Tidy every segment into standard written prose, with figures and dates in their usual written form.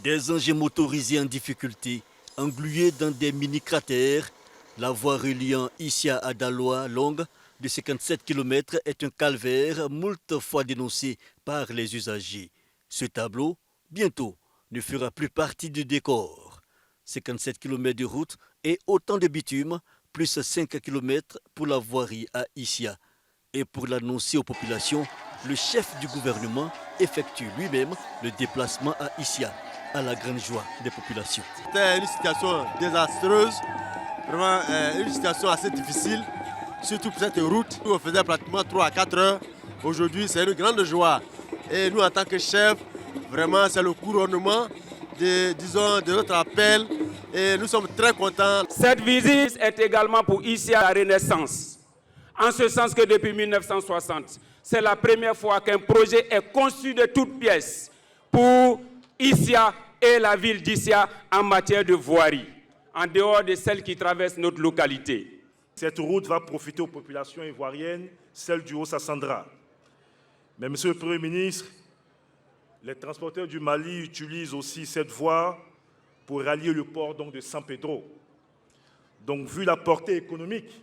Des engins motorisés en difficulté, englués dans des mini-cratères, la voie reliant Issia à Daloa, longue de 57 km, est un calvaire moult fois dénoncé par les usagers. Ce tableau, bientôt, ne fera plus partie du décor. 57 km de route et autant de bitume, plus 5 km pour la voirie à Issia. Et pour l'annoncer aux populations, le chef du gouvernement effectue lui-même le déplacement à Issia, à la grande joie des populations. C'était une situation désastreuse, vraiment une situation assez difficile, surtout pour cette route où on faisait pratiquement 3 à 4 heures. Aujourd'hui, c'est une grande joie. Et nous, en tant que chef, vraiment, c'est le couronnement de notre appel. Et nous sommes très contents. Cette visite est également pour Issia la Renaissance. En ce sens que depuis 1960, c'est la première fois qu'un projet est conçu de toutes pièces pour Issia et la ville d'Issia en matière de voirie, en dehors de celles qui traversent notre localité. Cette route va profiter aux populations ivoiriennes, celle du Haut-Sassandra. Mais Monsieur le Premier ministre, les transporteurs du Mali utilisent aussi cette voie pour rallier le port de San Pedro. Donc, vu la portée économique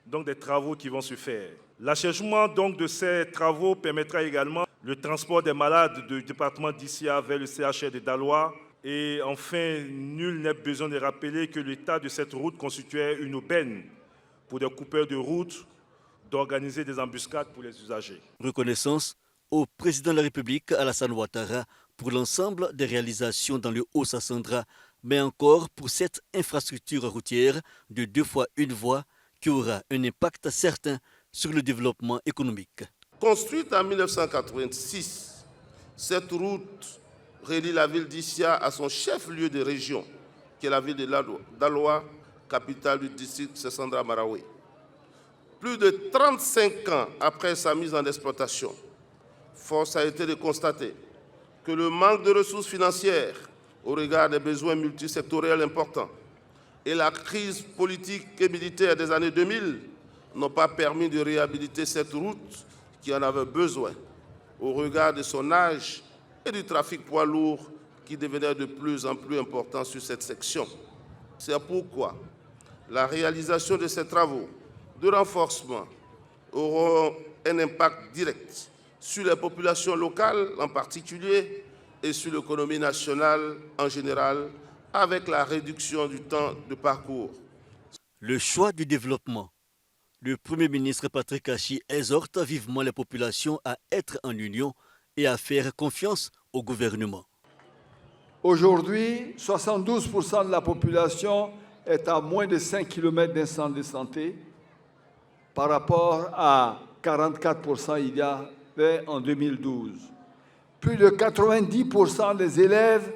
des travaux qui vont se faire, l'achèvement de ces travaux permettra également le transport des malades du département d'Issia vers le CHR de Daloa. Et enfin, nul n'est besoin de rappeler que l'état de cette route constituait une aubaine pour des coupeurs de route d'organiser des embuscades pour les usagers. Reconnaissance au président de la République, Alassane Ouattara, pour l'ensemble des réalisations dans le Haut-Sassandra, mais encore pour cette infrastructure routière de 2 fois 1 voie qui aura un impact certain sur le développement économique. Construite en 1986, cette route relie la ville d'Issia à son chef-lieu de région, qui est la ville de Daloa, capitale du district Sassandra Marawi. Plus de 35 ans après sa mise en exploitation, force a été de constater que le manque de ressources financières au regard des besoins multisectoriels importants et la crise politique et militaire des années 2000 n'ont pas permis de réhabiliter cette route qui en avait besoin au regard de son âge et du trafic poids lourd qui devenait de plus en plus important sur cette section. C'est pourquoi la réalisation de ces travaux de renforcement auront un impact direct sur les populations locales en particulier et sur l'économie nationale en général, avec la réduction du temps de parcours. Le choix du développement. Le Premier ministre Patrick Achi exhorte vivement les populations à être en union et à faire confiance au gouvernement. Aujourd'hui, 72% de la population est à moins de 5 km d'un centre de santé par rapport à 44% il y avait en 2012. Plus de 90% des élèves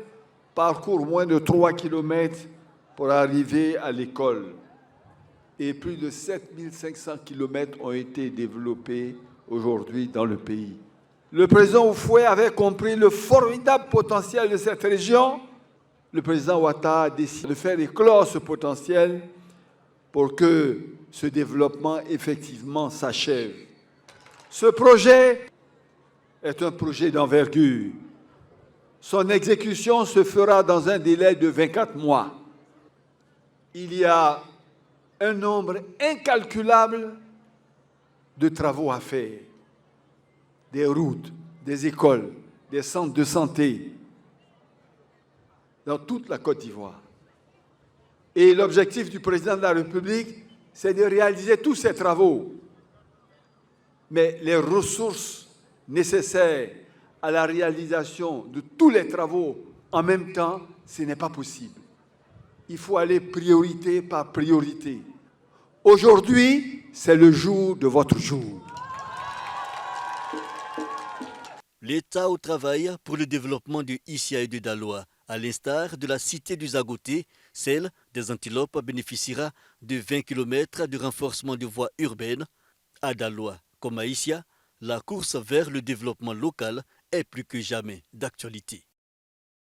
parcourent moins de 3 km pour arriver à l'école. Et plus de 7500 km ont été développés aujourd'hui dans le pays. Le président Oufoué avait compris le formidable potentiel de cette région. Le président Ouattara a décidé de faire éclore ce potentiel pour que ce développement effectivement s'achève. Ce projet est un projet d'envergure. Son exécution se fera dans un délai de 24 mois. Il y a un nombre incalculable de travaux à faire. Des routes, des écoles, des centres de santé dans toute la Côte d'Ivoire. Et l'objectif du président de la République, c'est de réaliser tous ces travaux. Mais les ressources nécessaires à la réalisation de tous les travaux en même temps, ce n'est pas possible. Il faut aller priorité par priorité. Aujourd'hui, c'est le jour de votre jour. L'État au travail pour le développement de Issia et de Daloa, à l'instar de la cité du Zagoté, celle des Antilopes bénéficiera de 20 km de renforcement de voies urbaines. À Daloa comme à Issia, la course vers le développement local est plus que jamais d'actualité.